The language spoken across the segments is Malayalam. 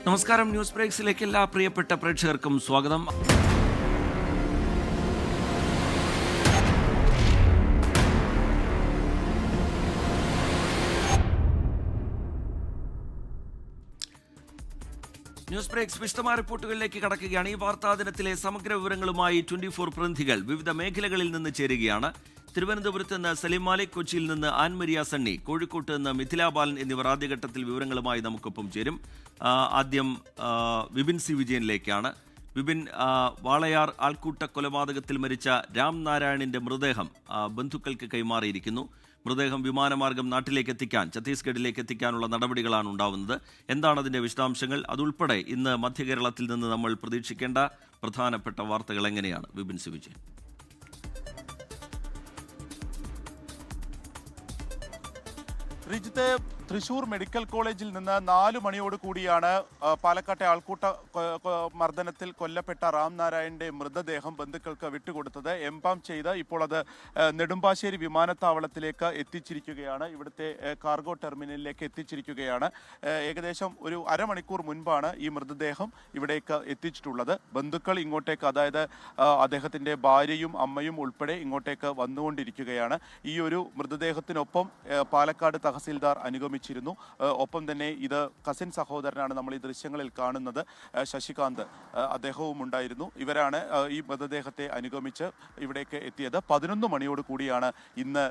നമസ്കാരം. ന്യൂസ് ബ്രേക്സിലേക്ക് എല്ലാ പ്രിയപ്പെട്ട പ്രേക്ഷകർക്കും സ്വാഗതം. ന്യൂസ് ബ്രേക്സ് വിശദമായ റിപ്പോർട്ടുകളിലേക്ക് കടക്കുകയാണ്. ഈ വാർത്താ ദിനത്തിലെ സമഗ്ര വിവരങ്ങളുമായി 24 പ്രതിനിധികൾ വിവിധ മേഖലകളിൽ നിന്ന് ചേരുകയാണ്. തിരുവനന്തപുരത്ത് നിന്ന് സലിം മാലിക്, കൊച്ചിയിൽ നിന്ന് ആൻമരിയ സണ്ണി, കോഴിക്കോട്ട് നിന്ന് മിഥില ബാലൻ എന്നിവർ ആദ്യഘട്ടത്തിൽ വിവരങ്ങളുമായി നമുക്കൊപ്പം ചേരും. ആദ്യം വിപിൻ സി വിജയനിലേക്കാണ്. വിപിൻ, വാളയാർ ആൾക്കൂട്ട കൊലപാതകത്തിൽ മരിച്ച രാം നാരായണിന്റെ മൃതദേഹം ബന്ധുക്കൾക്ക് കൈമാറിയിരിക്കുന്നു. മൃതദേഹം വിമാനമാർഗം നാട്ടിലേക്ക് എത്തിക്കാൻ, ഛത്തീസ്ഗഡിലേക്ക് എത്തിക്കാനുള്ള നടപടികളാണ് ഉണ്ടാവുന്നത്. എന്താണ് അതിൻ്റെ വിശദാംശങ്ങൾ? അതുൾപ്പെടെ ഇന്ന് മധ്യകേരളത്തിൽ നിന്ന് നമ്മൾ പ്രതീക്ഷിക്കേണ്ട പ്രധാനപ്പെട്ട വാർത്തകൾ എങ്ങനെയാണ്? വിപിൻ സി വിജയൻ. റിജിത്ത്, തൃശൂർ മെഡിക്കൽ കോളേജിൽ നിന്ന് 4 മണിയോട് കൂടിയാണ് പാലക്കാട്ടെ ആൾക്കൂട്ട മർദ്ദനത്തിൽ കൊല്ലപ്പെട്ട രാം നാരായണന്റെ മൃതദേഹം ബന്ധുക്കൾക്ക് വിട്ടുകൊടുത്തത്. എംബാം ചെയ്ത് ഇപ്പോൾ അത് നെടുമ്പാശ്ശേരി വിമാനത്താവളത്തിലേക്ക് എത്തിച്ചിരിക്കുകയാണ്. ഇവിടുത്തെ കാർഗോ ടെർമിനലിലേക്ക് എത്തിച്ചിരിക്കുകയാണ്. ഏകദേശം ഒരു അരമണിക്കൂർ മുൻപാണ് ഈ മൃതദേഹം ഇവിടേക്ക് എത്തിച്ചിട്ടുള്ളത്. ബന്ധുക്കൾ ഇങ്ങോട്ടേക്ക്, അതായത് അദ്ദേഹത്തിൻ്റെ ഭാര്യയും അമ്മയും ഉൾപ്പെടെ ഇങ്ങോട്ടേക്ക് വന്നുകൊണ്ടിരിക്കുകയാണ്. ഈ ഒരു മൃതദേഹത്തിനൊപ്പം പാലക്കാട് തഹസിൽദാർ അനുഗമിച്ചിരുന്നു. ഒപ്പം തന്നെ ഇത് കസിൻ സഹോദരനാണ് നമ്മൾ ഈ ദൃശ്യങ്ങളിൽ കാണുന്നത്, ശശികാന്ത്, അദ്ദേഹവും ഉണ്ടായിരുന്നു. ഇവരാണ് ഈ മൃതദേഹത്തെ അനുഗമിച്ച് ഇവിടേക്ക് എത്തിയത്. 11 മണിയോട് കൂടിയാണ് ഇന്ന്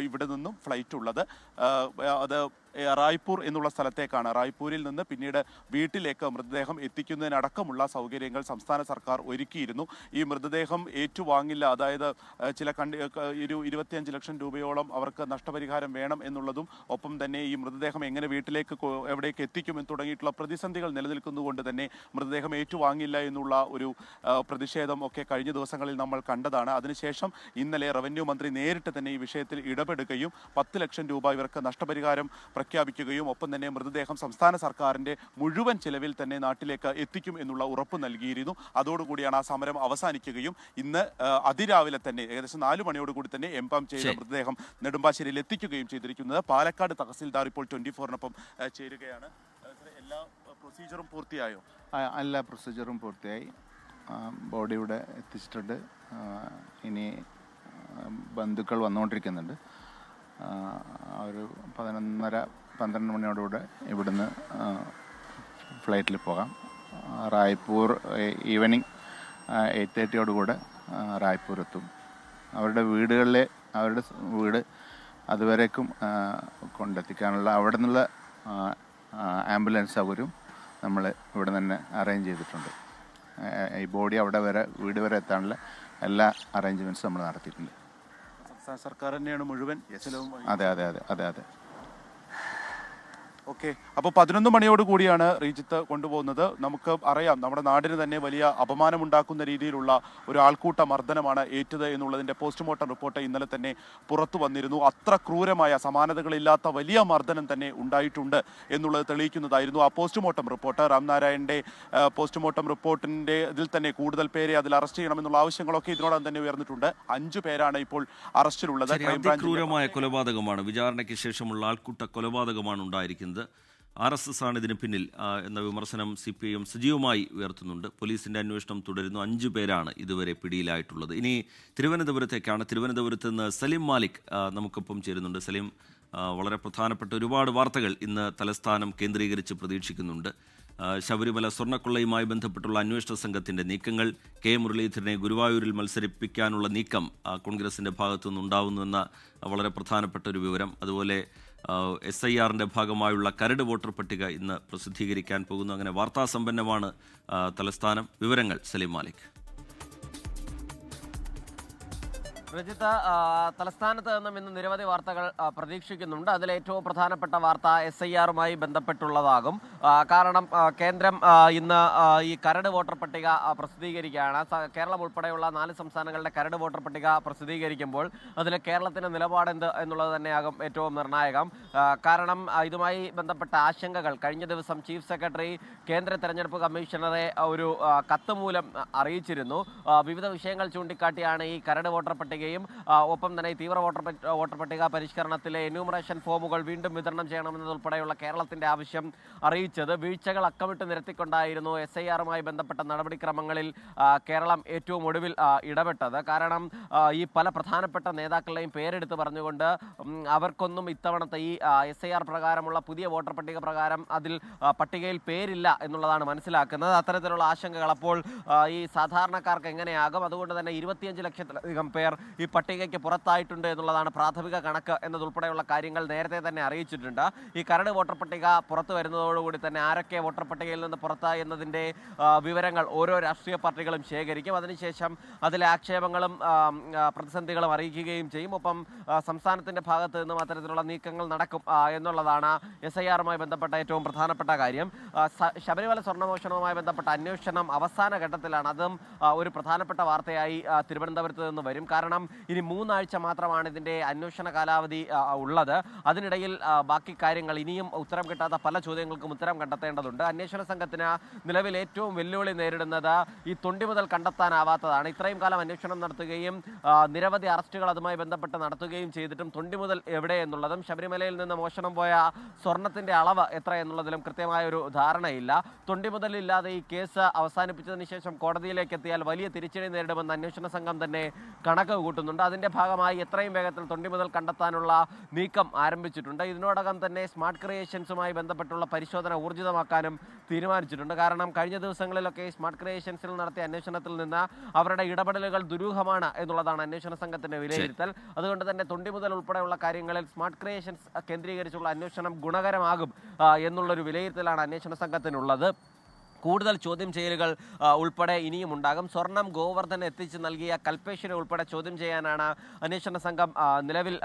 ഇവിടെ നിന്നും ഫ്ലൈറ്റ് ഉള്ളത്. അത് റായ്പൂർ എന്നുള്ള സ്ഥലത്തേക്കാണ്. റായ്പൂരിൽ നിന്ന് പിന്നീട് വീട്ടിലേക്ക് മൃതദേഹം എത്തിക്കുന്നതിനടക്കമുള്ള സൗകര്യങ്ങൾ സംസ്ഥാന സർക്കാർ ഒരുക്കിയിരുന്നു. ഈ മൃതദേഹം ഏറ്റുവാങ്ങില്ല, അതായത് ചില 25 ലക്ഷം രൂപയോളം അവർക്ക് നഷ്ടപരിഹാരം വേണം എന്നുള്ളതും, ഒപ്പം തന്നെ ഈ മൃതദേഹം എങ്ങനെ വീട്ടിലേക്ക് എവിടേക്ക് എത്തിക്കുമെന്ന് തുടങ്ങിയിട്ടുള്ള പ്രതിസന്ധികൾ നിലനിൽക്കുന്നതുകൊണ്ട് തന്നെ മൃതദേഹം ഏറ്റുവാങ്ങില്ല എന്നുള്ള ഒരു പ്രതിഷേധം ഒക്കെ കഴിഞ്ഞ ദിവസങ്ങളിൽ നമ്മൾ കണ്ടതാണ്. അതിനുശേഷം ഇന്നലെ റവന്യൂ മന്ത്രി നേരിട്ട് തന്നെ ഈ വിഷയത്തിൽ ഇടപെടുകയും 10 ലക്ഷം രൂപ ഇവർക്ക് നഷ്ടപരിഹാരം പ്രഖ്യാപിക്കുകയും ഒപ്പം തന്നെ മൃതദേഹം സംസ്ഥാന സർക്കാരിൻ്റെ മുഴുവൻ ചെലവിൽ തന്നെ നാട്ടിലേക്ക് എത്തിക്കും എന്നുള്ള ഉറപ്പ് നൽകിയിരുന്നു. അതോടുകൂടിയാണ് ആ സമരം അവസാനിക്കുകയും ഇന്ന് അതിരാവിലെ തന്നെ ഏകദേശം 4 മണിയോടുകൂടി തന്നെ എംബാം ചെയ്ത മൃതദേഹം നെടുമ്പാശ്ശേരിയിൽ എത്തിക്കുകയും ചെയ്തിരിക്കുന്നത്. പാലക്കാട് തഹസിൽദാർ ഇപ്പോൾ 24-നൊപ്പം ചേരുകയാണ്. എല്ലാ പ്രൊസീജിയറും പൂർത്തിയായോ? എല്ലാ പ്രൊസീജിയറും പൂർത്തിയായി. ബോഡി ഇവിടെ എത്തിച്ചിട്ടുണ്ട്. ഇനി ബന്ധുക്കൾ വന്നുകൊണ്ടിരിക്കുന്നുണ്ട്. ഒരു 11:30-12 മണിയോടുകൂടെ ഇവിടുന്ന് ഫ്ലൈറ്റിൽ പോകാം. റായ്പൂർ ഈവനിങ് 8:30 റായ്പൂർ എത്തും. അവരുടെ വീട് അതുവരേക്കും കൊണ്ടെത്തിക്കാനുള്ള അവിടെ നിന്നുള്ള ആംബുലൻസ് സൗകര്യം നമ്മൾ ഇവിടെ തന്നെ അറേഞ്ച് ചെയ്തിട്ടുണ്ട്. ഈ ബോഡി വീട് വരെ എത്താനുള്ള എല്ലാ അറേഞ്ച്മെൻറ്റ്സും നമ്മൾ നടത്തിയിട്ടുണ്ട്. സർക്കാർ തന്നെയാണ് മുഴുവൻ ചെലവും. അതെ. ഓക്കെ, അപ്പോൾ 11 മണിയോട് കൂടിയാണ് റീജിത്ത് കൊണ്ടുപോകുന്നത്. നമുക്ക് അറിയാം, നമ്മുടെ നാടിന് തന്നെ വലിയ അപമാനമുണ്ടാക്കുന്ന രീതിയിലുള്ള ഒരു ആൾക്കൂട്ട മർദ്ദനമാണ് ഏറ്റത് എന്നുള്ളതിൻ്റെ പോസ്റ്റ്മോർട്ടം റിപ്പോർട്ട് ഇന്നലെ തന്നെ പുറത്തു വന്നിരുന്നു. അത്ര ക്രൂരമായ, സമാനതകളില്ലാത്ത വലിയ മർദ്ദനം തന്നെ ഉണ്ടായിട്ടുണ്ട് എന്നുള്ളത് തെളിയിക്കുന്നതായിരുന്നു ആ പോസ്റ്റ്മോർട്ടം റിപ്പോർട്ട്. രാംനാരായണൻ്റെ പോസ്റ്റ്മോർട്ടം റിപ്പോർട്ടിൻ്റെ ഇതിൽ തന്നെ കൂടുതൽ പേരെ അതിൽ അറസ്റ്റ് ചെയ്യണമെന്നുള്ള ആവശ്യങ്ങളൊക്കെ ഇതിനോടകം തന്നെ ഉയർന്നിട്ടുണ്ട്. 5 പേരാണ് ഇപ്പോൾ അറസ്റ്റിലുള്ളത്. ക്രൂരമായ കൊലപാതകമാണ്, വിചാരണയ്ക്ക് ശേഷമുള്ള ആൾക്കൂട്ട കൊലപാതകമാണ് ഉണ്ടായിരിക്കുന്നത്. RSS ആണ് ഇതിന് പിന്നിൽ എന്ന വിമർശനം CPIM സജീവമായി ഉയർത്തുന്നുണ്ട്. പോലീസിൻ്റെ അന്വേഷണം തുടരുന്നു. 5 പേരാണ് ഇതുവരെ പിടിയിലായിട്ടുള്ളത്. ഇനി തിരുവനന്തപുരത്തേക്കാണ്. തിരുവനന്തപുരത്ത് നിന്ന് സലിം മാലിക് നമുക്കൊപ്പം ചേരുന്നുണ്ട്. സലിം, വളരെ പ്രധാനപ്പെട്ട ഒരുപാട് വാർത്തകൾ ഇന്ന് തലസ്ഥാനം കേന്ദ്രീകരിച്ച് പ്രതീക്ഷിക്കുന്നുണ്ട്. ശബരിമല സ്വർണ്ണക്കൊള്ളയുമായി ബന്ധപ്പെട്ടുള്ള അന്വേഷണ സംഘത്തിൻ്റെ നീക്കങ്ങൾ, കെ മുരളീധരനെ ഗുരുവായൂരിൽ മത്സരിപ്പിക്കാനുള്ള നീക്കം കോൺഗ്രസിൻ്റെ ഭാഗത്തുനിന്നുണ്ടാവുന്നുവെന്ന വളരെ പ്രധാനപ്പെട്ട ഒരു വിവരം. അതുപോലെ SIRൻ്റെ ഭാഗമായുള്ള കരട് വോട്ടർ പട്ടിക ഇന്ന് പ്രസിദ്ധീകരിക്കാൻ പോകുന്നു. അങ്ങനെ വാർത്താസമ്പന്നമാണ് തലസ്ഥാനം. വിവരങ്ങൾ സലിം മാലിക്. രജിത്ത്, തലസ്ഥാനത്ത് നിന്നും ഇന്ന് നിരവധി വാർത്തകൾ പ്രതീക്ഷിക്കുന്നുണ്ട്. അതിലേറ്റവും പ്രധാനപ്പെട്ട വാർത്ത SIRുമായി ബന്ധപ്പെട്ടുള്ളതാകും. കാരണം കേന്ദ്രം ഇന്ന് ഈ കരട് വോട്ടർ പട്ടിക പ്രസിദ്ധീകരിക്കുകയാണ്. കേരളം ഉൾപ്പെടെയുള്ള 4 സംസ്ഥാനങ്ങളുടെ കരട് വോട്ടർ പട്ടിക പ്രസിദ്ധീകരിക്കുമ്പോൾ അതിൽ കേരളത്തിൻ്റെ നിലപാടെന്ത് എന്നുള്ളത് തന്നെയാകും ഏറ്റവും നിർണായകം. കാരണം ഇതുമായി ബന്ധപ്പെട്ട ആശങ്കകൾ കഴിഞ്ഞ ദിവസം ചീഫ് സെക്രട്ടറി കേന്ദ്ര തെരഞ്ഞെടുപ്പ് കമ്മീഷണറെ ഒരു കത്ത് മൂലം അറിയിച്ചിരുന്നു. വിവിധ വിഷയങ്ങൾ ചൂണ്ടിക്കാട്ടിയാണ് ഈ കരട് വോട്ടർ പട്ടിക പട്ടികയും ഒപ്പം തന്നെ തീവ്ര വോട്ടർ പട്ടിക പരിഷ്കരണത്തിലെ എന്യൂമറേഷൻ ഫോമുകൾ വീണ്ടും വിതരണം ചെയ്യണമെന്നതുൾപ്പെടെയുള്ള കേരളത്തിന്റെ ആവശ്യം അറിയിച്ചത്. വീഴ്ചകൾ അക്കമിട്ട് നിരത്തിക്കൊണ്ടായിരുന്നു SIR-മായി ബന്ധപ്പെട്ട നടപടിക്രമങ്ങളിൽ കേരളം ഏറ്റവും ഒടുവിൽ ഇടപെട്ടത്. കാരണം ഈ പല പ്രധാനപ്പെട്ട നേതാക്കളുടെയും പേരെടുത്ത് പറഞ്ഞുകൊണ്ട് അവർക്കൊന്നും ഇത്തവണത്തെ ഈ SIR പ്രകാരമുള്ള പുതിയ വോട്ടർ പട്ടിക പ്രകാരം അതിൽ പട്ടികയിൽ പേരില്ല എന്നുള്ളതാണ് മനസ്സിലാക്കുന്നത്. അത്തരത്തിലുള്ള ആശങ്കകൾ അപ്പോൾ ഈ സാധാരണക്കാർക്ക് എങ്ങനെയാകും? അതുകൊണ്ട് തന്നെ 25 ലക്ഷത്തിലധികം പേർ ഈ പട്ടികയ്ക്ക് പുറത്തായിട്ടുണ്ട് എന്നുള്ളതാണ് പ്രാഥമിക കണക്ക് എന്നതുൾപ്പെടെയുള്ള കാര്യങ്ങൾ നേരത്തെ തന്നെ അറിയിച്ചിട്ടുണ്ട്. ഈ കരട് വോട്ടർ പട്ടിക പുറത്തു വരുന്നതോടുകൂടി തന്നെ ആരൊക്കെ വോട്ടർ പട്ടികയിൽ നിന്ന് പുറത്തായി എന്നതിൻ്റെ വിവരങ്ങൾ ഓരോ രാഷ്ട്രീയ പാർട്ടികളും ശേഖരിക്കും. അതിനുശേഷം അതിലെ ആക്ഷേപങ്ങളും പ്രതിസന്ധികളും അറിയിക്കുകയും ചെയ്യും. ഒപ്പം സംസ്ഥാനത്തിൻ്റെ ഭാഗത്ത് നിന്നും അത്തരത്തിലുള്ള നീക്കങ്ങൾ നടക്കും എന്നുള്ളതാണ് SIR-മായി ബന്ധപ്പെട്ട ഏറ്റവും പ്രധാനപ്പെട്ട കാര്യം. ശബരിമല സ്വർണ്ണമോഷണവുമായി ബന്ധപ്പെട്ട അന്വേഷണം അവസാന ഘട്ടത്തിലാണ്. അതും ഒരു പ്രധാനപ്പെട്ട വാർത്തയായി തിരുവനന്തപുരത്ത് നിന്ന് വരും. കാരണം ഇനി 3 ആഴ്ച മാത്രമാണ് ഇതിൻ്റെ അന്വേഷണ കാലാവധി ഉള്ളത്. അതിനിടയിൽ ബാക്കി കാര്യങ്ങൾ ഇനിയും ഉത്തരം കിട്ടാത്ത പല ചോദ്യങ്ങൾക്കും ഉത്തരം കണ്ടെത്തേണ്ടതുണ്ട്. അന്വേഷണ സംഘത്തിന് നിലവിൽ ഏറ്റവും വെല്ലുവിളി നേരിടുന്നത് ഈ തൊണ്ടി മുതൽ കണ്ടെത്താനാവാത്തതാണ്. ഇത്രയും കാലം അന്വേഷണം നടത്തുകയും നിരവധി അറസ്റ്റുകൾ അതുമായി ബന്ധപ്പെട്ട് നടത്തുകയും ചെയ്തിട്ടും തൊണ്ടി മുതൽ എവിടെ എന്നുള്ളതും ശബരിമലയിൽ നിന്ന് മോഷണം പോയ സ്വർണത്തിൻ്റെ അളവ് എത്ര എന്നുള്ളതിലും കൃത്യമായ ഒരു ധാരണയില്ല. തൊണ്ടി മുതലില്ലാതെ ഈ കേസ് അവസാനിപ്പിച്ചതിന് ശേഷം കോടതിയിലേക്ക് എത്തിയാൽ വലിയ തിരിച്ചടി നേരിടുമെന്ന് അന്വേഷണ സംഘം തന്നെ കണക്ക് കൂട്ടുന്നുണ്ട്. അതിൻ്റെ ഭാഗമായി എത്രയും വേഗത്തിൽ തൊണ്ടി മുതൽ കണ്ടെത്താനുള്ള നീക്കം ആരംഭിച്ചിട്ടുണ്ട്. ഇതിനോടകം തന്നെ സ്മാർട്ട് ക്രിയേഷൻസുമായി ബന്ധപ്പെട്ടുള്ള പരിശോധന ഊർജിതമാക്കാനും തീരുമാനിച്ചിട്ടുണ്ട്. കാരണം കഴിഞ്ഞ ദിവസങ്ങളിലൊക്കെ സ്മാർട്ട് ക്രിയേഷൻസിൽ നടത്തിയ അന്വേഷണത്തിൽ നിന്ന് അവരുടെ ഇടപെടലുകൾ ദുരൂഹമാണ് എന്നുള്ളതാണ് അന്വേഷണ സംഘത്തിന്റെ വിലയിരുത്തൽ. അതുകൊണ്ട് തന്നെ തൊണ്ടി മുതൽ ഉൾപ്പെടെയുള്ള കാര്യങ്ങളിൽ സ്മാർട്ട് ക്രിയേഷൻസ് കേന്ദ്രീകരിച്ചുള്ള അന്വേഷണം ഗുണകരമാകും എന്നുള്ളൊരു വിലയിരുത്തലാണ് അന്വേഷണ സംഘത്തിനുള്ളത്. കൂടുതൽ ചോദ്യം ചെയ്യലുകൾ ഉൾപ്പെടെ ഇനിയും ഉണ്ടാകും. സ്വർണം ഗോവർദ്ധൻ എത്തിച്ച് നൽകിയ കൽപേഷിനെ ഉൾപ്പെടെ ചോദ്യം ചെയ്യാനാണ് അന്വേഷണ സംഘം നിലവിൽ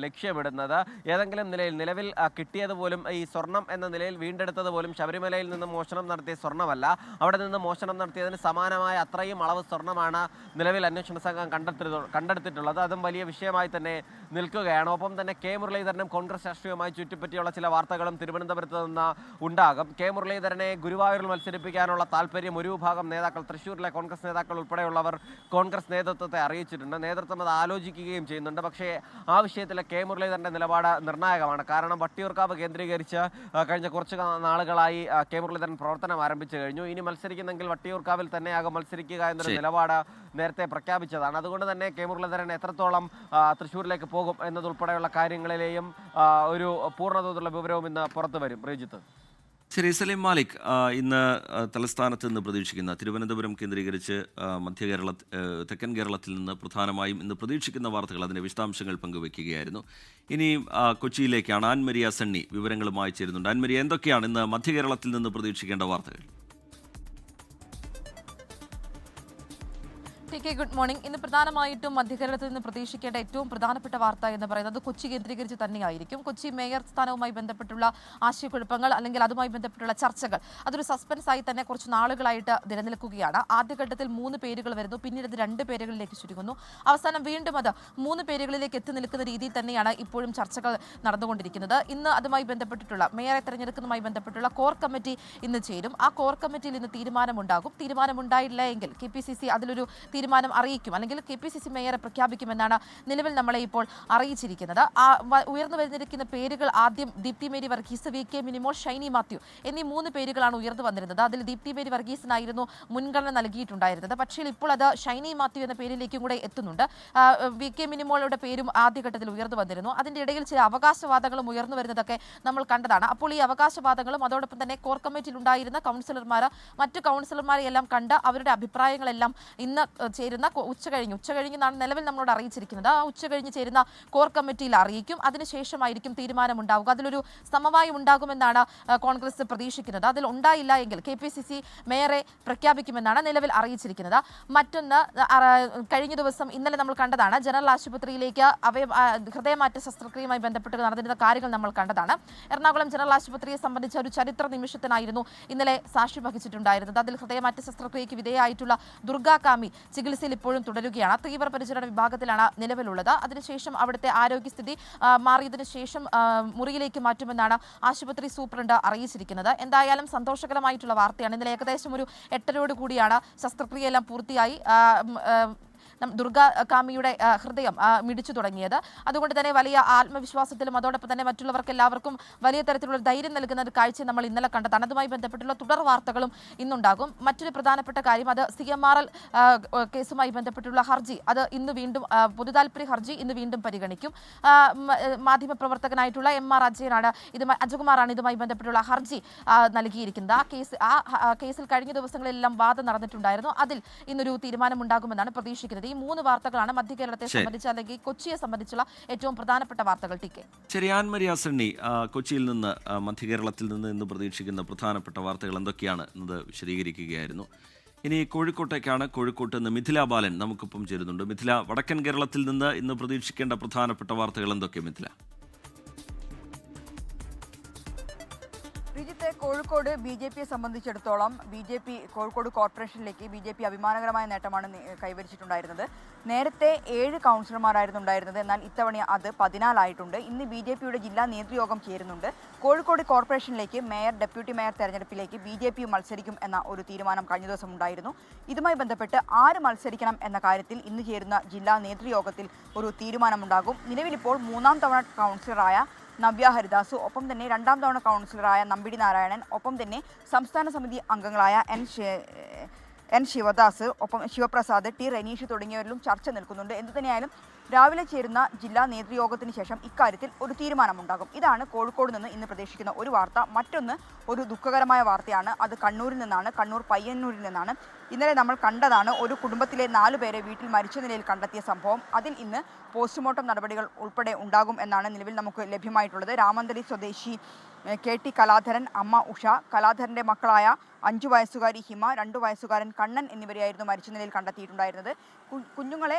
ലക്ഷ്യമിടുന്നത്. ഏതെങ്കിലും നിലവിൽ കിട്ടിയതുപോലും ഈ സ്വർണം എന്ന നിലയിൽ വീണ്ടെടുത്തത് പോലും ശബരിമലയിൽ നിന്ന് മോഷണം നടത്തിയ സ്വർണ്ണമല്ല. അവിടെ നിന്ന് മോഷണം നടത്തിയതിന് സമാനമായ അത്രയും അളവ് സ്വർണ്ണമാണ് നിലവിൽ അന്വേഷണ സംഘം കണ്ടെടുത്തിട്ടുള്ളത്. അതും വലിയ വിഷയമായി തന്നെ നിൽക്കുകയാണ്. ഒപ്പം തന്നെ കെ മുരളീധരനും കോൺഗ്രസ് രാഷ്ട്രീയവുമായി ചുറ്റിപ്പറ്റിയുള്ള ചില വാർത്തകളും തിരുവനന്തപുരത്ത് നിന്ന് ഉണ്ടാകും. കെ മുരളീധരനെ ഗുരുവായൂരിൽ മത്സരിപ്പിക്കാനുള്ള താല്പര്യം ഒരു വിഭാഗം നേതാക്കൾ, തൃശ്ശൂരിലെ കോൺഗ്രസ് നേതാക്കൾ ഉൾപ്പെടെയുള്ളവർ കോൺഗ്രസ് നേതൃത്വത്തെ അറിയിച്ചിട്ടുണ്ട്. നേതൃത്വം അത് ആലോചിക്കുകയും ചെയ്യുന്നുണ്ട്. പക്ഷേ ആ വിഷയത്തിലെ കെ മുരളീധരൻ്റെ നിലപാട് നിർണായകമാണ്. കാരണം വട്ടിയൂർക്കാവ് കേന്ദ്രീകരിച്ച് കഴിഞ്ഞ കുറച്ച് നാളുകളായി കെ മുരളീധരൻ പ്രവർത്തനം ആരംഭിച്ചു കഴിഞ്ഞു. ഇനി മത്സരിക്കുന്നെങ്കിൽ വട്ടിയൂർക്കാവിൽ തന്നെയാകും മത്സരിക്കുക എന്നൊരു നിലപാട് നേരത്തെ പ്രഖ്യാപിച്ചതാണ്. അതുകൊണ്ട് തന്നെ കെ മുരളീധരൻ എത്രത്തോളം തൃശ്ശൂരിലേക്ക് പോകും എന്നതുൾപ്പെടെയുള്ള കാര്യങ്ങളിലെയും ഒരു പൂർണ്ണതോതിലുള്ള വിവരവും ഇന്ന് പുറത്തു വരും. ശ്രീജിത്ത്. ശരി, സലീം മാലിക്, ഇന്ന് തലസ്ഥാനത്ത് നിന്ന് പ്രതീക്ഷിക്കുന്ന തിരുവനന്തപുരം കേന്ദ്രീകരിച്ച് തെക്കൻ കേരളത്തിൽ നിന്ന് പ്രധാനമായും ഇന്ന് പ്രതീക്ഷിക്കുന്ന വാർത്തകൾ, അതിൻ്റെ വിശദാംശങ്ങൾ പങ്കുവയ്ക്കുകയായിരുന്നു. ഇനി കൊച്ചിയിലേക്കാണ്. ആൻമരിയ സണ്ണി വിവരങ്ങളുമായി ചേരുന്നുണ്ട്. ആൻമരിയ, എന്തൊക്കെയാണ് ഇന്ന് മധ്യകേരളത്തിൽ നിന്ന് പ്രതീക്ഷിക്കേണ്ട വാർത്തകൾ? Good morning. ഇന്ന് പ്രധാനമായിട്ടും മധ്യകേരളത്തിൽ നിന്ന് പ്രതീക്ഷിക്കേണ്ട ഏറ്റവും പ്രധാനപ്പെട്ട വാർത്ത എന്ന് പറയുന്നത് കൊച്ചി കേന്ദ്രീകരിച്ച് തന്നെയായിരിക്കും. കൊച്ചി മേയർ സ്ഥാനവുമായി ബന്ധപ്പെട്ടുള്ള ആശയക്കുഴപ്പങ്ങൾ അല്ലെങ്കിൽ അതുമായി ബന്ധപ്പെട്ടുള്ള ചർച്ചകൾ അതൊരു സസ്പെൻസായി തന്നെ കുറച്ച് നാളുകളായിട്ട് നിലനിൽക്കുകയാണ്. ആദ്യഘട്ടത്തിൽ 3 പേരുകൾ വരുന്നു, പിന്നീട് അത് 2 പേരുകളിലേക്ക് ചുരുങ്ങുന്നു. അവസാനം വീണ്ടും അത് 3 പേരുകളിലേക്ക് എത്തി നിൽക്കുന്ന രീതിയിൽ തന്നെയാണ് ഇപ്പോഴും ചർച്ചകൾ നടന്നുകൊണ്ടിരിക്കുന്നത്. ഇന്ന് അതുമായി ബന്ധപ്പെട്ടിട്ടുള്ള മേയറെ തെരഞ്ഞെടുക്കുന്നതുമായി ബന്ധപ്പെട്ടുള്ള കോർ കമ്മിറ്റി ഇന്ന് ചേരും. ആ കോർ കമ്മിറ്റിയിൽ ഇന്ന് തീരുമാനമുണ്ടാകും. തീരുമാനമുണ്ടായില്ല എങ്കിൽ KPCC അതിലൊരു തീരുമാനം അറിയിക്കും, അല്ലെങ്കിൽ KPCC മേയറെ പ്രഖ്യാപിക്കുമെന്നാണ് നിലവിൽ നമ്മളെ ഇപ്പോൾ അറിയിച്ചിരിക്കുന്നത്. ഉയർന്നു വരുന്നിരിക്കുന്ന പേരുകൾ ആദ്യം ദീപ്തി മേരി വർഗീസ്, VK മിനിമോൾ, ഷൈനി മാത്യു എന്നീ 3 പേരുകളാണ് ഉയർന്നു വന്നിരുന്നത്. അതിൽ ദീപ്തി മേരി വർഗീസിനായിരുന്നു മുൻഗണന നൽകിയിട്ടുണ്ടായിരുന്നത്. പക്ഷേ ഇപ്പോൾ അത് ഷൈനി മാത്യു എന്ന പേരിലേക്കും കൂടെ എത്തുന്നുണ്ട്. VK മിനിമോളുടെ പേരും ആദ്യഘട്ടത്തിൽ ഉയർന്നു വന്നിരുന്നു. അതിൻ്റെ ഇടയിൽ ചില അവകാശവാദങ്ങളും ഉയർന്നു വരുന്നതൊക്കെ നമ്മൾ കണ്ടതാണ്. അപ്പോൾ ഈ അവകാശവാദങ്ങളും അതോടൊപ്പം തന്നെ കോർ കമ്മിറ്റിയിൽ ഉണ്ടായിരുന്ന കൗൺസിലർമാർ മറ്റു കൗൺസിലർമാരെയെല്ലാം കണ്ട് അവരുടെ അഭിപ്രായങ്ങളെല്ലാം ഇന്ന് ചേരുന്ന ഉച്ചകഴിഞ്ഞാണ് നിലവിൽ നമ്മളോട് അറിയിച്ചിരിക്കുന്നത്. ആ ഉച്ചകഴിഞ്ഞ് ചേരുന്ന കോർ കമ്മിറ്റിയിൽ അറിയിക്കും. അതിനുശേഷമായിരിക്കും തീരുമാനമുണ്ടാവുക. അതിലൊരു സമവായം ഉണ്ടാകുമെന്നാണ് കോൺഗ്രസ് പ്രതീക്ഷിക്കുന്നത്. അതിൽ ഉണ്ടായില്ല എങ്കിൽ KPCC മേയറെ പ്രഖ്യാപിക്കുമെന്നാണ് നിലവിൽ അറിയിച്ചിരിക്കുന്നത്. മറ്റൊന്ന്, കഴിഞ്ഞ ദിവസം ഇന്നലെ നമ്മൾ കണ്ടതാണ്, ജനറൽ ആശുപത്രിയിലേക്ക് ഹൃദയമാറ്റ ശസ്ത്രക്രിയയുമായി ബന്ധപ്പെട്ട് നടന്നിരുന്ന കാര്യങ്ങൾ നമ്മൾ കണ്ടതാണ്. എറണാകുളം ജനറൽ ആശുപത്രിയെ സംബന്ധിച്ച ഒരു ചരിത്ര നിമിഷത്തിനായിരുന്നു ഇന്നലെ സാക്ഷി വഹിച്ചിട്ടുണ്ടായിരുന്നത്. അതിൽ ഹൃദയമാറ്റ ശസ്ത്രക്രിയയ്ക്ക് വിധേയമായിട്ടുള്ള ദുർഗാകാമി ചികിത്സയിൽ ഇപ്പോഴും തുടരുകയാണ്. തീവ്രപരിചരണ വിഭാഗത്തിലാണ് നിലവിലുള്ളത്. അതിനുശേഷം അവിടുത്തെ ആരോഗ്യസ്ഥിതി മാറിയതിനു ശേഷം മുറിയിലേക്ക് മാറ്റുമെന്നാണ് ആശുപത്രി സൂപ്രണ്ട് അറിയിച്ചിരിക്കുന്നത്. എന്തായാലും സന്തോഷകരമായിട്ടുള്ള വാർത്തയാണ്. ഇന്നലെ ഏകദേശം ഒരു 8:30 കൂടിയാണ് ശസ്ത്രക്രിയയെല്ലാം പൂർത്തിയായി ദുർഗാകാമിയുടെ ഹൃദയം മിടിച്ചു തുടങ്ങിയത്. അതുകൊണ്ട് തന്നെ വലിയ ആത്മവിശ്വാസത്തിലും അതോടൊപ്പം തന്നെ മറ്റുള്ളവർക്ക് എല്ലാവർക്കും വലിയ തരത്തിലുള്ള ധൈര്യം നൽകുന്ന ഒരു കാഴ്ച നമ്മൾ ഇന്നലെ കണ്ടതാണ്. അതുമായി ബന്ധപ്പെട്ടുള്ള തുടർ വാർത്തകളും ഇന്നുണ്ടാകും. മറ്റൊരു പ്രധാനപ്പെട്ട കാര്യം, അത് CMRL കേസുമായി ബന്ധപ്പെട്ടുള്ള ഹർജി, അത് ഇന്ന് വീണ്ടും പൊതുതാൽപര്യ ഹർജി ഇന്ന് വീണ്ടും പരിഗണിക്കും. മാധ്യമപ്രവർത്തകനായിട്ടുള്ള MR അജകുമാറാണ് ഇതുമായി ബന്ധപ്പെട്ടുള്ള ഹർജി നൽകിയിരിക്കുന്നത്. ആ കേസിൽ കഴിഞ്ഞ ദിവസങ്ങളിലെല്ലാം വാദം നടന്നിട്ടുണ്ടായിരുന്നു. അതിൽ ഇന്നൊരു തീരുമാനമുണ്ടാകുമെന്നാണ് പ്രതീക്ഷിക്കുന്നത്. ഈ 3 വാർത്തകളാണ് മധ്യ കേരളത്തെ സംബന്ധിച്ച് അല്ലെങ്കിൽ കൊച്ചിയെ സംബന്ധിച്ചുള്ള ഏറ്റവും പ്രധാനപ്പെട്ട വാർത്തകൾ. ടിക്കെ ശരിയാൻ മരിയ സണ്ണി, കൊച്ചിയിൽ നിന്ന് മധ്യ കേരളത്തിൽ നിന്ന് ഇന്ന് പ്രതീക്ഷിക്കുന്ന പ്രധാനപ്പെട്ട വാർത്തകൾ എന്തൊക്കെയാണ് എന്നത് വിശദീകരിക്കുകയായിരുന്നു. ഇനി കോഴിക്കോട്ടേക്കാണ്. കോഴിക്കോട്ട് നിന്ന് മിഥില ബാലൻ നമുക്കൊപ്പം ചേരുന്നുണ്ട്. മിഥില, വടക്കൻ കേരളത്തിൽ നിന്ന് ഇന്ന് പ്രതീക്ഷിക്കേണ്ട പ്രധാനപ്പെട്ട വാർത്തകൾ എന്തൊക്കെ മിഥില? ശ്രീജിത്തെ, കോഴിക്കോട് BJPയെ സംബന്ധിച്ചിടത്തോളം കോഴിക്കോട് കോർപ്പറേഷനിലേക്ക് BJP അഭിമാനകരമായ നേട്ടമാണ് കൈവരിച്ചിട്ടുണ്ടായിരുന്നത്. നേരത്തെ 7 കൗൺസിലർമാരായിരുന്നു ഉണ്ടായിരുന്നത്. എന്നാൽ ഇത്തവണ അത് 14 ആയിട്ടുണ്ട്. ഇന്ന് BJPയുടെ ജില്ലാ നേതൃയോഗം ചേരുന്നുണ്ട്. കോഴിക്കോട് കോർപ്പറേഷനിലേക്ക് മേയർ, ഡെപ്യൂട്ടി മേയർ തെരഞ്ഞെടുപ്പിലേക്ക് BJP മത്സരിക്കും എന്ന ഒരു തീരുമാനം കഴിഞ്ഞ ദിവസം ഉണ്ടായിരുന്നു. ഇതുമായി ബന്ധപ്പെട്ട് ആര് മത്സരിക്കണം എന്ന കാര്യത്തിൽ ഇന്ന് ചേരുന്ന ജില്ലാ നേതൃയോഗത്തിൽ ഒരു തീരുമാനമുണ്ടാകും. നിലവിലിപ്പോൾ 3ാം തവണ കൗൺസിലറായ നവ്യ ഹരിദാസ്, ഒപ്പം തന്നെ 2ാം തവണ കൗൺസിലറായ നമ്പിടി നാരായണൻ, ഒപ്പം തന്നെ സംസ്ഥാന സമിതി അംഗങ്ങളായ എൻ ശിവദാസ്, ഒപ്പം ശിവപ്രസാദ്, T റനീഷ് തുടങ്ങിയവരിലും ചർച്ച നിൽക്കുന്നുണ്ട്. എന്തു തന്നെയായാലും രാവിലെ ചേരുന്ന ജില്ലാ നേതൃയോഗത്തിന് ശേഷം ഇക്കാര്യത്തിൽ ഒരു തീരുമാനമുണ്ടാകും. ഇതാണ് കോഴിക്കോട് നിന്ന് ഇന്ന് പ്രതീക്ഷിക്കുന്ന ഒരു വാർത്ത. മറ്റൊന്ന് ഒരു ദുഃഖകരമായ വാർത്തയാണ്. അത് കണ്ണൂരിൽ നിന്നാണ്. കണ്ണൂർ പയ്യന്നൂരിൽ നിന്നാണ്. ഇന്നലെ നമ്മൾ കണ്ടതാണ് ഒരു കുടുംബത്തിലെ 4 പേരെ വീട്ടിൽ മരിച്ച നിലയിൽ കണ്ടെത്തിയ സംഭവം. അതിൽ ഇന്ന് പോസ്റ്റ്മോർട്ടം നടപടികൾ ഉൾപ്പെടെ ഉണ്ടാകും എന്നാണ് നിലവിൽ നമുക്ക് ലഭ്യമായിട്ടുള്ളത്. രാമന്തളി സ്വദേശി KT കലാധരൻ, അമ്മ ഉഷ, കലാധരൻ്റെ മക്കളായ 5 വയസ്സുകാരി ഹിമ, 2 വയസ്സുകാരൻ കണ്ണൻ എന്നിവരെയായിരുന്നു മരിച്ച നിലയിൽ കണ്ടെത്തിയിട്ടുണ്ടായിരുന്നത്. കുഞ്ഞുങ്ങളെ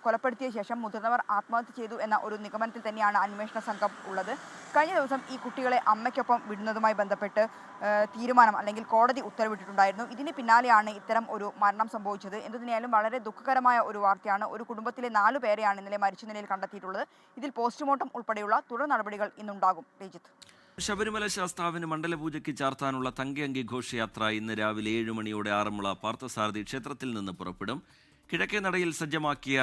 കൊലപ്പെടുത്തിയ ശേഷം മുതിർന്നവർ ആത്മഹത്യ ചെയ്തു എന്ന ഒരു നിഗമനത്തിൽ തന്നെയാണ് അന്വേഷണ സംഘം ഉള്ളത്. കഴിഞ്ഞ ദിവസം ഈ കുട്ടികളെ അമ്മയ്ക്കൊപ്പം വിടുന്നതുമായി ബന്ധപ്പെട്ട് തീരുമാനം അല്ലെങ്കിൽ കോടതി ഉത്തരവിട്ടിട്ടുണ്ടായിരുന്നു. ഇതിന് പിന്നാലെയാണ് ഇത്തരം ഒരു മരണം സംഭവിച്ചത്. എന്തുതന്നെയായാലും വളരെ ദുഃഖകരമായ ഒരു വാർത്തയാണ്. ഒരു കുടുംബത്തിലെ 4 പേരെയാണ് ഇന്നലെ മരിച്ച നിലയിൽ കണ്ടെത്തിയിട്ടുള്ളത്. ഇതിൽ പോസ്റ്റ്മോർട്ടം ഉൾപ്പെടെയുള്ള തുടർ നടപടികൾ ഇന്നുണ്ടാകും. രജിത്ത്, ശബരിമല ശാസ്താവിന് മണ്ഡലപൂജയ്ക്ക് ചാർത്താനുള്ള തങ്കയങ്കി ഘോഷയാത്ര ഇന്ന് രാവിലെ 7 മണിയോടെ ആറന്മുള പാർത്ഥസാരഥി ക്ഷേത്രത്തിൽ നിന്ന് പുറപ്പെടും. കിഴക്കേ നടയിൽ സജ്ജമാക്കിയ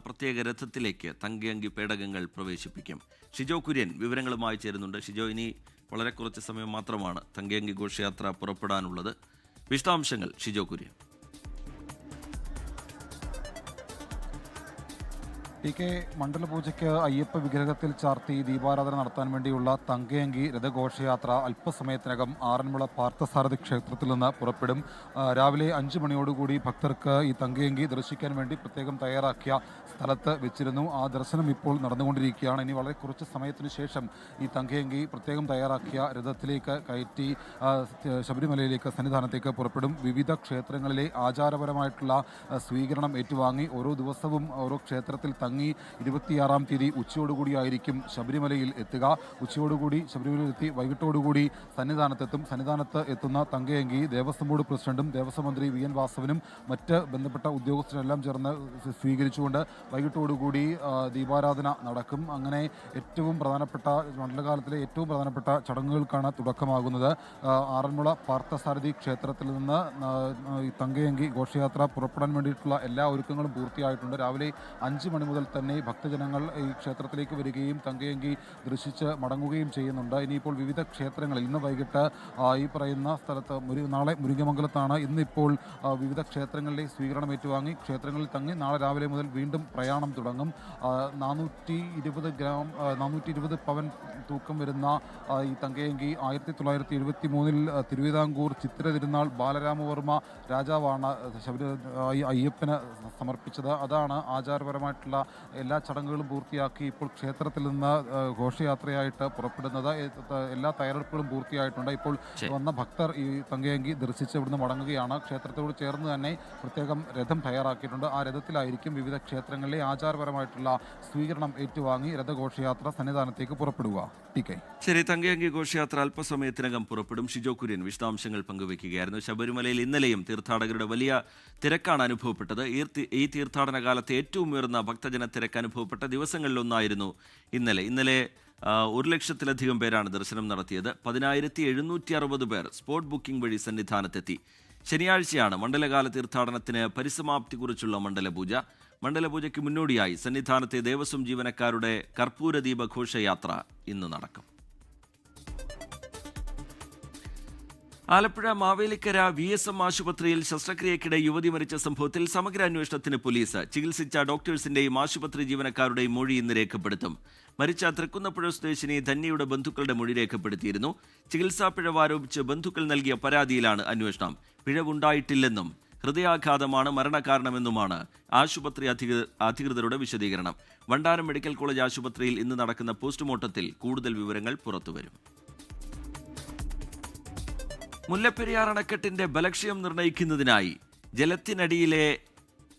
പ്രത്യേക രഥത്തിലേക്ക് തങ്കയങ്കി പേടകങ്ങൾ പ്രവേശിപ്പിക്കും. ഷിജോ കുര്യൻ വിവരങ്ങളുമായി ചേരുന്നുണ്ട്. ഷിജോ, ഇനി വളരെ കുറച്ച് സമയം മാത്രമാണ് തങ്കയങ്കി ഘോഷയാത്ര പുറപ്പെടാനുള്ളത്. വിശദാംശങ്ങൾ ഷിജോ കുര്യൻ. TK, മണ്ഡലപൂജയ്ക്ക് അയ്യപ്പ വിഗ്രഹത്തിൽ ചാർത്തി ദീപാരാധന നടത്താൻ വേണ്ടിയുള്ള തങ്കയങ്കി രഥഘോഷയാത്ര അല്പസമയത്തിനകം ആറന്മുള പാർത്ഥസാരഥി ക്ഷേത്രത്തിൽ നിന്ന് പുറപ്പെടും. രാവിലെ 5 മണിയോടുകൂടി ഭക്തർക്ക് ഈ തങ്കയങ്കി ദർശിക്കാൻ വേണ്ടി പ്രത്യേകം തയ്യാറാക്കിയ സ്ഥലത്ത് വെച്ചിരുന്നു. ആ ദർശനം ഇപ്പോൾ നടന്നുകൊണ്ടിരിക്കുകയാണ്. ഇനി വളരെ കുറച്ച് സമയത്തിന് ശേഷം ഈ തങ്കയങ്കി പ്രത്യേകം തയ്യാറാക്കിയ രഥത്തിലേക്ക് കയറ്റി ശബരിമലയിലേക്ക് സന്നിധാനത്തേക്ക് പുറപ്പെടും. വിവിധ ക്ഷേത്രങ്ങളിലെ ആചാരപരമായിട്ടുള്ള സ്വീകരണം ഏറ്റുവാങ്ങി ഓരോ ദിവസവും ഓരോ ക്ഷേത്രത്തിൽ തങ്ങി 26-ാം തീയതി ഉച്ചയോടുകൂടിയായിരിക്കും ശബരിമലയിൽ എത്തുക. ഉച്ചയോടുകൂടി ശബരിമലയിൽ എത്തി വൈകിട്ടോടുകൂടി സന്നിധാനത്തെത്തും. സന്നിധാനത്ത് എത്തുന്ന തങ്കയങ്കി ദേവസ്വം ബോർഡ് പ്രസിഡന്റും ദേവസ്വം മന്ത്രി VN വാസവനും മറ്റ് ബന്ധപ്പെട്ട ഉദ്യോഗസ്ഥരെല്ലാം ചേർന്ന് സ്വീകരിച്ചുകൊണ്ട് വൈകിട്ടോടുകൂടി ദീപാരാധന നടക്കും. അങ്ങനെ ഏറ്റവും പ്രധാനപ്പെട്ട മണ്ഡലകാലത്തിലെ ഏറ്റവും പ്രധാനപ്പെട്ട ചടങ്ങുകൾക്കാണ് തുടക്കമാകുന്നത്. ആറന്മുള പാർത്ഥസാരഥി ക്ഷേത്രത്തിൽ നിന്ന് തങ്കയങ്കി ഘോഷയാത്ര പുറപ്പെടാൻ വേണ്ടിയിട്ടുള്ള എല്ലാ ഒരുക്കങ്ങളും പൂർത്തിയായിട്ടുണ്ട്. രാവിലെ 5 മണി മുതൽ തന്നെ ഭക്തജനങ്ങൾ ഈ ക്ഷേത്രത്തിലേക്ക് വരികയും തങ്കയങ്കി ദർശിച്ച് മടങ്ങുകയും ചെയ്യുന്നുണ്ട്. ഇനിയിപ്പോൾ വിവിധ ക്ഷേത്രങ്ങളിൽ ഇന്ന് വൈകിട്ട് ഈ പറയുന്ന സ്ഥലത്ത് നാളെ മുരിങ്ങമംഗലത്താണ്. ഇന്നിപ്പോൾ വിവിധ ക്ഷേത്രങ്ങളിലെ സ്വീകരണം ഏറ്റുവാങ്ങി ക്ഷേത്രങ്ങളിൽ തങ്ങി നാളെ രാവിലെ മുതൽ വീണ്ടും പ്രയാണം തുടങ്ങും. 420 പവൻ തൂക്കം വരുന്ന ഈ തങ്കയങ്കി 1973 തിരുവിതാംകൂർ ചിത്തിര തിരുനാൾ ബാലരാമവർമ്മ രാജാവാണ് അയ്യപ്പന് സമർപ്പിച്ചത്. അതാണ് ആചാരപരമായിട്ടുള്ള എല്ലാ ചടങ്ങുകളും പൂർത്തിയാക്കി ഇപ്പോൾ ക്ഷേത്രത്തിൽ നിന്ന് ഘോഷയാത്രയായിട്ട് പുറപ്പെടുന്നത്. എല്ലാ തയ്യാറെടുപ്പുകളും പൂർത്തിയായിട്ടുണ്ട്. ഇപ്പോൾ വന്ന ഭക്തർ ഈ തങ്കയങ്കി ദർശിച്ച് ഇവിടുന്ന് മടങ്ങുകയാണ്. ക്ഷേത്രത്തോട് ചേർന്ന് തന്നെ പ്രത്യേകം രഥം തയ്യാറാക്കിയിട്ടുണ്ട്. ആ രഥത്തിലായിരിക്കും വിവിധ ക്ഷേത്രങ്ങളിലെ ആചാരപരമായിട്ടുള്ള സ്വീകരണം ഏറ്റുവാങ്ങി രഥഘോഷയാത്ര സന്നിധാനത്തേക്ക് പുറപ്പെടുക. TK, ശരി, തങ്കയങ്കി ഘോഷയാത്ര അല്പസമയത്തിനകം പുറപ്പെടും. ഷിജോ കുര്യൻ വിശദാംശങ്ങൾ പങ്കുവയ്ക്കുകയായിരുന്നു. ശബരിമലയിൽ ഇന്നലെയും തീർത്ഥാടകരുടെ വലിയ തിരക്കാണ് അനുഭവപ്പെട്ടത്. ഈ തീർത്ഥാടന കാലത്തെ ഏറ്റവും ഉയർന്ന ഭക്തജന തിരക്ക് അനുഭവപ്പെട്ട ദിവസങ്ങളിലൊന്നായിരുന്നു ഇന്നലെ. 1,00,000-ലധികം പേരാണ് ദർശനം നടത്തിയത്. 10,760 പേർ സ്പോട്ട് ബുക്കിംഗ് വഴി സന്നിധാനത്തെത്തി. ശനിയാഴ്ചയാണ് മണ്ഡലകാല തീർത്ഥാടനത്തിന് പരിസമാപ്തി കുറിച്ചുള്ള മണ്ഡലപൂജ. മണ്ഡലപൂജയ്ക്ക് മുന്നോടിയായി സന്നിധാനത്തെ ദേവസ്വം ജീവനക്കാരുടെ കർപ്പൂരദീപ ഘോഷയാത്ര ഇന്ന് നടക്കും. ആലപ്പുഴ മാവേലിക്കര VSM ആശുപത്രിയിൽ ശസ്ത്രക്രിയയ്ക്കിടെ യുവതി മരിച്ച സംഭവത്തിൽ സമഗ്ര അന്വേഷണത്തിന് പോലീസ്. ചികിത്സിച്ച ഡോക്ടേഴ്സിന്റെയും ആശുപത്രി ജീവനക്കാരുടെയും മൊഴി ഇന്ന് രേഖപ്പെടുത്തും. മരിച്ച തൃക്കുന്നപ്പുഴ സ്വദേശിനി ധന്യയുടെ ബന്ധുക്കളുടെ മൊഴി രേഖപ്പെടുത്തിയിരുന്നു. ചികിത്സാ പിഴവ് ആരോപിച്ച് ബന്ധുക്കൾ നൽകിയ പരാതിയിലാണ് അന്വേഷണം. പിഴവുണ്ടായിട്ടില്ലെന്നും ഹൃദയാഘാതമാണ് മരണകാരണമെന്നുമാണ് ആശുപത്രി അധികൃതരുടെ വിശദീകരണം. വണ്ടാനം മെഡിക്കൽ കോളേജ് ആശുപത്രിയിൽ ഇന്ന് നടക്കുന്ന പോസ്റ്റ്മോർട്ടത്തിൽ കൂടുതൽ വിവരങ്ങൾ പുറത്തുവരും. മുല്ലപ്പെരിയാർ അണക്കെട്ടിന്റെ ബലക്ഷയം നിർണ്ണയിക്കുന്നതിനായി ജലത്തിനടിയിലെ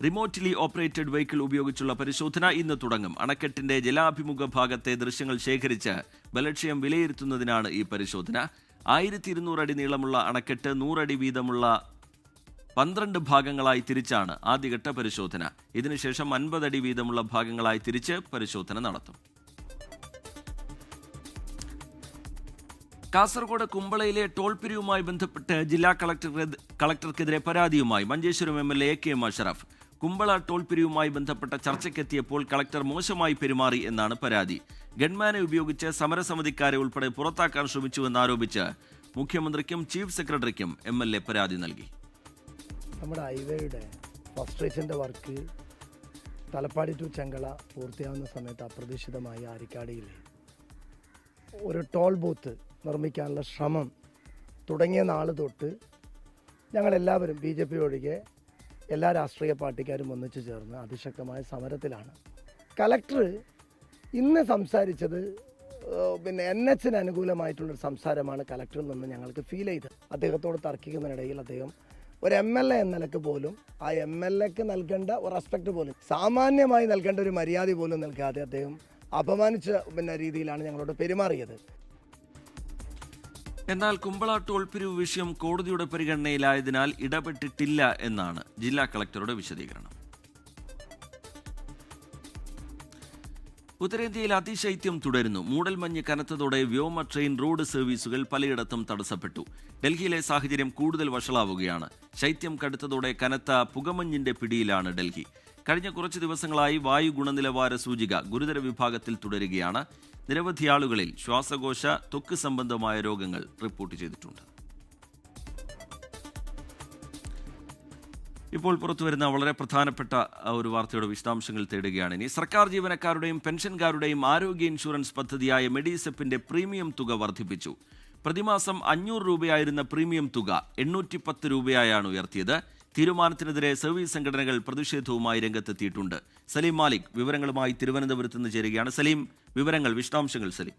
റിമോട്ട്ലി ഓപ്പറേറ്റഡ് വെഹിക്കിൾ ഉപയോഗിച്ചുള്ള പരിശോധന ഇന്ന് തുടങ്ങും. അണക്കെട്ടിന്റെ ജലാഭിമുഖ ഭാഗത്തെ ദൃശ്യങ്ങൾ ശേഖരിച്ച് ബലക്ഷയം വിലയിരുത്തുന്നതിനാണ് ഈ പരിശോധന. 1200 അടി നീളമുള്ള അണക്കെട്ട് 100 അടി വീതമുള്ള 12 ഭാഗങ്ങളായി തിരിച്ചാണ് ആദ്യഘട്ട പരിശോധന. ഇതിനുശേഷം 50 അടി വീതമുള്ള ഭാഗങ്ങളായി തിരിച്ച് പരിശോധന നടത്തും. കാസർഗോഡ് കുമ്പളയിലെ ടോൾ പിരിവുമായി ബന്ധപ്പെട്ട് ജില്ലാ കളക്ടർക്കെതിരെ പരാതിയുമായി Manjeshwaram MLA AK Ashraf. Kumbala toll പിരിവുമായി ബന്ധപ്പെട്ട ചർച്ചയ്ക്കെത്തിയപ്പോൾ കളക്ടർ മോശമായി പെരുമാറി എന്നാണ് പരാതി. ഗൺമാനെ ഉപയോഗിച്ച് സമരസമിതിക്കാരെ ഉൾപ്പെടെ പുറത്താക്കാൻ ശ്രമിച്ചുവെന്നാരോപിച്ച് മുഖ്യമന്ത്രിക്കും ചീഫ് സെക്രട്ടറിക്കും MLA പരാതി നൽകി. നമ്മുടെ ഹൈവേയുടെ ഫസ്റ്റ് റേച്ചിൻ്റെ വർക്ക് തലപ്പാടി ടു ചെങ്കള പൂർത്തിയാവുന്ന സമയത്ത് അപ്രതീക്ഷിതമായി ആരിക്കാടിയിൽ ഒരു ടോൾ ബൂത്ത് നിർമ്മിക്കാനുള്ള ശ്രമം തുടങ്ങിയ നാൾ തൊട്ട് ഞങ്ങളെല്ലാവരും BJP ഒഴികെ എല്ലാ രാഷ്ട്രീയ പാർട്ടിക്കാരും ഒന്നിച്ചു ചേർന്ന് അതിശക്തമായ സമരത്തിലാണ്. കലക്ടർ ഇന്ന് സംസാരിച്ചത് NHന് അനുകൂലമായിട്ടുള്ളൊരു സംസാരമാണ് കലക്ടറിൽ നിന്ന് ഞങ്ങൾക്ക് ഫീൽ ചെയ്തത്. അദ്ദേഹത്തോട് തർക്കിക്കുന്നതിനിടയിൽ അദ്ദേഹം ഒരു MLA എന്ന നിലക്ക് പോലും ആ MLAക്ക് നൽകേണ്ട ഒരു റെസ്പെക്ട് പോലും സാമാന്യമായി നൽകേണ്ട ഒരു മര്യാദ പോലും നൽകാതെ അദ്ദേഹം അപമാനിച്ച രീതിയിലാണ് ഞങ്ങളോട് പെരുമാറിയത്. എന്നാൽ കുമ്പള ടോൾ പിരിവ് വിഷയം കോടതിയുടെ പരിഗണനയിലായതിനാൽ ഇടപെട്ടിട്ടില്ല എന്നാണ് ജില്ലാ കളക്ടറുടെ വിശദീകരണം. ഉത്തരേന്ത്യയിൽ അതിശൈത്യം തുടരുന്നു. മൂടൽമഞ്ഞ് കനത്തതോടെ വ്യോമ ട്രെയിൻ റോഡ് സർവീസുകൾ പലയിടത്തും തടസ്സപ്പെട്ടു. ഡൽഹിയിലെ സാഹചര്യം കൂടുതൽ വഷളാവുകയാണ്. ശൈത്യം കടുത്തതോടെ കനത്ത പുകമഞ്ഞിന്റെ പിടിയിലാണ് ഡൽഹി. കഴിഞ്ഞ കുറച്ച് ദിവസങ്ങളായി വായു ഗുണനിലവാര സൂചിക ഗുരുതര വിഭാഗത്തിൽ തുടരുകയാണ്. നിരവധി ആളുകളിൽ ശ്വാസകോശ ത്വക്ക് സംബന്ധമായ രോഗങ്ങൾ റിപ്പോർട്ട് ചെയ്തിട്ടുണ്ട്. ഇപ്പോൾ പുറത്തുവരുന്ന വളരെ പ്രധാനപ്പെട്ട ഒരു വാർത്തയുടെ വിശദാംശങ്ങൾ തേടുകയാണ്. ഇനി സർക്കാർ ജീവനക്കാരുടെയും പെൻഷൻകാരുടെയും ആരോഗ്യ ഇൻഷുറൻസ് പദ്ധതിയായ മെഡിസെപ്പിന്റെ പ്രീമിയം തുക വർദ്ധിപ്പിച്ചു. പ്രതിമാസം 500 രൂപയായിരുന്ന പ്രീമിയം തുക 810 രൂപയായാണ് ഉയർത്തിയത്. തീരുമാനത്തിനെതിരെ സർവീസ് സംഘടനകൾ പ്രതിഷേധവുമായി രംഗത്തെത്തിയിട്ടുണ്ട്. സലീം മാലിക് വിവരങ്ങളുമായി തിരുവനന്തപുരത്ത് നിന്ന് ചേരുകയാണ്. സലീം, വിവരങ്ങൾ, വിശദാംശങ്ങൾ. സലീം.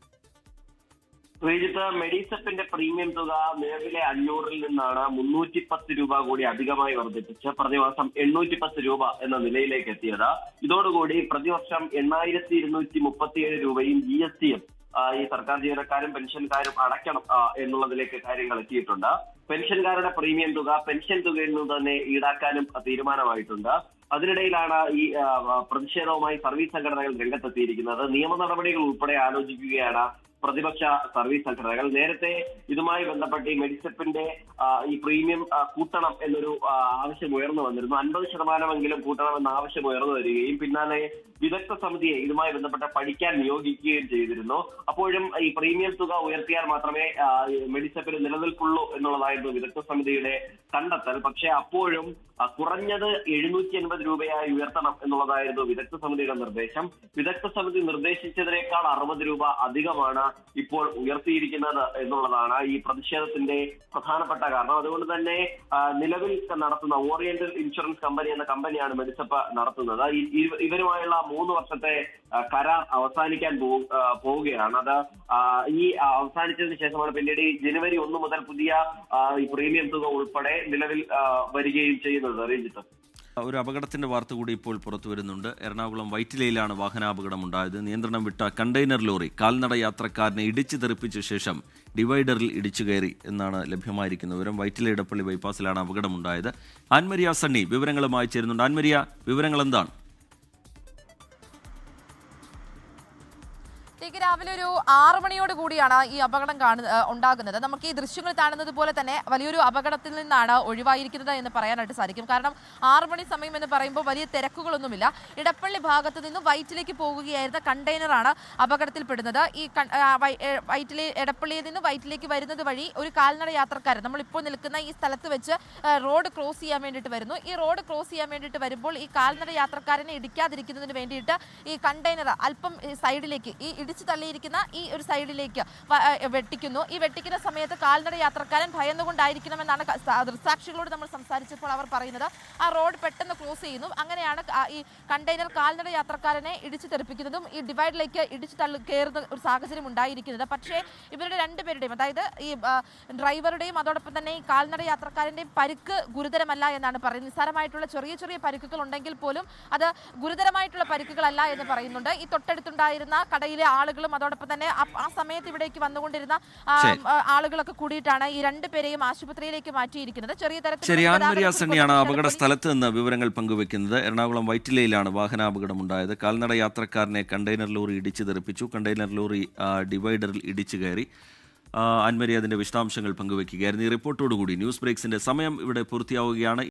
മെഡിസെപ്പിന്റെ പ്രീമിയം തുക നിലവിലെ 500-ൽ നിന്നാണ് 310 രൂപ കൂടി അധികമായി വർദ്ധിപ്പിച്ച് പ്രതിമാസം 810 രൂപ എന്ന നിലയിലേക്ക് എത്തിയത്. ഇതോടുകൂടി പ്രതിവർഷം 8237 രൂപയും GSTയും ഈ സർക്കാർ ജീവനക്കാരും പെൻഷൻകാരും അടയ്ക്കണം എന്നുള്ളതിലേക്ക് കാര്യങ്ങൾ എത്തിയിട്ടുണ്ട്. പെൻഷൻകാരുടെ പ്രീമിയം തുക പെൻഷൻ തുകയിൽ നിന്ന് തന്നെ ഈടാക്കാനും തീരുമാനമായിട്ടുണ്ട്. അതിനിടയിലാണ് ഈ പ്രതിഷേധവുമായി സർവീസ് സംഘടനകൾ രംഗത്തെത്തിയിരിക്കുന്നത്. നിയമ നടപടികൾ ഉൾപ്പെടെ ആലോചിക്കുകയാണ് പ്രതിപക്ഷ സർവീസ് സംഘടനകൾ. നേരത്തെ ഇതുമായി ബന്ധപ്പെട്ട് ഈ മെഡിസെപ്പിന്റെ ഈ പ്രീമിയം കൂട്ടണം എന്നൊരു ആവശ്യം ഉയർന്നു വന്നിരുന്നു. 50% കൂട്ടണമെന്ന ആവശ്യം ഉയർന്നു വരികയും പിന്നാലെ വിദഗ്ധ സമിതിയെ ഇതുമായി ബന്ധപ്പെട്ട് പഠിക്കാൻ നിയോഗിക്കുകയും ചെയ്തിരുന്നു. അപ്പോഴും ഈ പ്രീമിയം തുക ഉയർത്തിയാൽ മാത്രമേ മെഡിസെപ്പിന് നിലനിൽപ്പുള്ളൂ എന്നുള്ളതായിരുന്നു വിദഗ്ധ സമിതിയുടെ കണ്ടെത്തൽ. പക്ഷേ അപ്പോഴും കുറഞ്ഞത് 780 രൂപയായി ഉയർത്തണം എന്നുള്ളതായിരുന്നു വിദഗ്ധ സമിതിയുടെ നിർദ്ദേശം. വിദഗ്ധ സമിതി നിർദ്ദേശിച്ചതിനേക്കാൾ 60 രൂപ അധികമാണ് ഇപ്പോൾ ഉയർത്തിയിരിക്കുന്നത് എന്നുള്ളതാണ് ഈ പ്രതിഷേധത്തിന്റെ പ്രധാനപ്പെട്ട കാരണം. അതുകൊണ്ട് തന്നെ നിലവിൽ നടത്തുന്ന ഓറിയന്റൽ ഇൻഷുറൻസ് കമ്പനി എന്ന കമ്പനിയാണ് മെഡിസെപ്പ് നടത്തുന്നത്. ഇവരുമായുള്ള 3 വർഷത്തെ കരാർ അവസാനിക്കാൻ പോവുകയാണ്. അത് ഈ അവസാനിച്ചതിന് ശേഷമാണ് പിന്നീട് ഈ ജനുവരി 1 മുതൽ പുതിയ ഈ പ്രീമിയം തുക ഉൾപ്പെടെ നിലവിൽ വരികയും ചെയ്യുന്നത്. ഒരു അപകടത്തിന്റെ വാർത്ത കൂടി ഇപ്പോൾ പുറത്തു വരുന്നുണ്ട്. എറണാകുളം വൈറ്റിലയിലാണ് വാഹനാപകടം ഉണ്ടായത്. നിയന്ത്രണം വിട്ട കണ്ടെയ്നർ ലോറി കാൽനട യാത്രക്കാരനെ ഇടിച്ചു തെറിപ്പിച്ച ശേഷം ഡിവൈഡറിൽ ഇടിച്ചു കയറി എന്നാണ് ലഭ്യമായിരിക്കുന്ന വിവരം. വൈറ്റില ഇടപ്പള്ളി ബൈപ്പാസിലാണ് അപകടമുണ്ടായത്. ആൻമരിയ സണ്ണി വിവരങ്ങളുമായി ചേരുന്നുണ്ട്. ആൻമരിയ, വിവരങ്ങൾ എന്താണ്? രാവിലെ ഒരു 6 മണിയോട് കൂടിയാണ് ഈ അപകടം ഉണ്ടാകുന്നത്. നമുക്ക് ഈ ദൃശ്യങ്ങൾ കാണുന്നത് പോലെ തന്നെ വലിയൊരു അപകടത്തിൽ നിന്നാണ് ഒഴിവായിരിക്കുന്നത് എന്ന് പറയാനായിട്ട് സാധിക്കും. കാരണം 6 മണി സമയം എന്ന് പറയുമ്പോൾ വലിയ തിരക്കുകളൊന്നുമില്ല. ഇടപ്പള്ളി ഭാഗത്ത് നിന്ന് വൈറ്റിലേക്ക് പോകുകയായിരുന്ന കണ്ടെയ്നറാണ് അപകടത്തിൽപ്പെടുന്നത്. ഈ എടപ്പള്ളിയിൽ നിന്ന് വൈറ്റിലേക്ക് വരുന്നത് വഴി ഒരു കാൽനട യാത്രക്കാരൻ നമ്മളിപ്പോൾ നിൽക്കുന്ന ഈ സ്ഥലത്ത് വെച്ച് റോഡ് ക്രോസ് ചെയ്യാൻ വേണ്ടിയിട്ട് വരുന്നു. ഈ റോഡ് ക്രോസ് ചെയ്യാൻ വേണ്ടിയിട്ട് വരുമ്പോൾ ഈ കാൽനട യാത്രക്കാരനെ ഇടിക്കാതിരിക്കുന്നതിന് വേണ്ടിയിട്ട് ഈ കണ്ടെയ്നർ അല്പം സൈഡിലേക്ക്, ഈ ഇടിച്ചു തള്ളിയിരിക്കുന്ന ഈ ഒരു സൈഡിലേക്ക് വെട്ടിക്കുന്നു. ഈ വെട്ടിക്കുന്ന സമയത്ത് കാൽനട യാത്രക്കാരൻ ഭയന്നുകൊണ്ടായിരിക്കണമെന്നാണ് ദൃക്സാക്ഷികളോട് നമ്മൾ സംസാരിച്ചപ്പോൾ അവർ പറയുന്നത്. ആ റോഡ് പെട്ടെന്ന് ക്രോസ് ചെയ്യുന്നു. അങ്ങനെയാണ് ഈ കണ്ടെയ്നർ കാൽനട യാത്രക്കാരനെ ഇടിച്ചു തെറിപ്പിക്കുന്നതും ഈ ഡിവൈഡിലേക്ക് ഇടിച്ചു കയറുന്ന ഒരു സാഹചര്യം ഉണ്ടായിരിക്കുന്നത്. പക്ഷേ ഇവരുടെ രണ്ടുപേരുടെയും, അതായത് ഈ ഡ്രൈവറുടെയും അതോടൊപ്പം തന്നെ ഈ കാൽനട യാത്രക്കാരൻ്റെയും പരിക്ക് ഗുരുതരമല്ല എന്നാണ് പറയുന്നത്. നിസ്സാരമായിട്ടുള്ള ചെറിയ ചെറിയ പരിക്കുകൾ ഉണ്ടെങ്കിൽ പോലും അത് ഗുരുതരമായിട്ടുള്ള പരിക്കുകളല്ല എന്ന് പറയുന്നുണ്ട്. ഈ തൊട്ടടുത്തുണ്ടായിരുന്ന കടയിലെ ആളുകളും അതോടൊപ്പം തന്നെ ആ സമയത്ത് ഇവിടേക്ക് വന്നുകൊണ്ടിരുന്ന ആളുകളൊക്കെ കൂടിയിട്ടാണ് ഈ രണ്ടുപേരെയും ആശുപത്രിയിലേക്ക് മാറ്റിയിരിക്കുന്നത്. ചെറിയ തരത്തിൽ തന്നെയാണ് അപകട സ്ഥലത്ത് നിന്ന് വിവരങ്ങൾ പങ്കുവെക്കുന്നത്. എറണാകുളം വൈറ്റിലയിലാണ് വാഹനാപകടമുണ്ടായത്. കാൽനട യാത്രക്കാരനെ കണ്ടെയ്നർ ലോറി ഇടിച്ചു തെറിപ്പിച്ചു. കണ്ടെയ്നർ ലോറി ഡിവൈഡറിൽ ഇടിച്ചു കയറി. അൻമരി അതിന്റെ വിശദാംശങ്ങൾ പങ്കുവെക്കുകയായിരുന്നു. ഈ റിപ്പോർട്ടോടുകൂടി ന്യൂസ് ബ്രേക്സിന്റെ സമയം ഇവിടെ പൂർത്തിയാവുകയാണ്.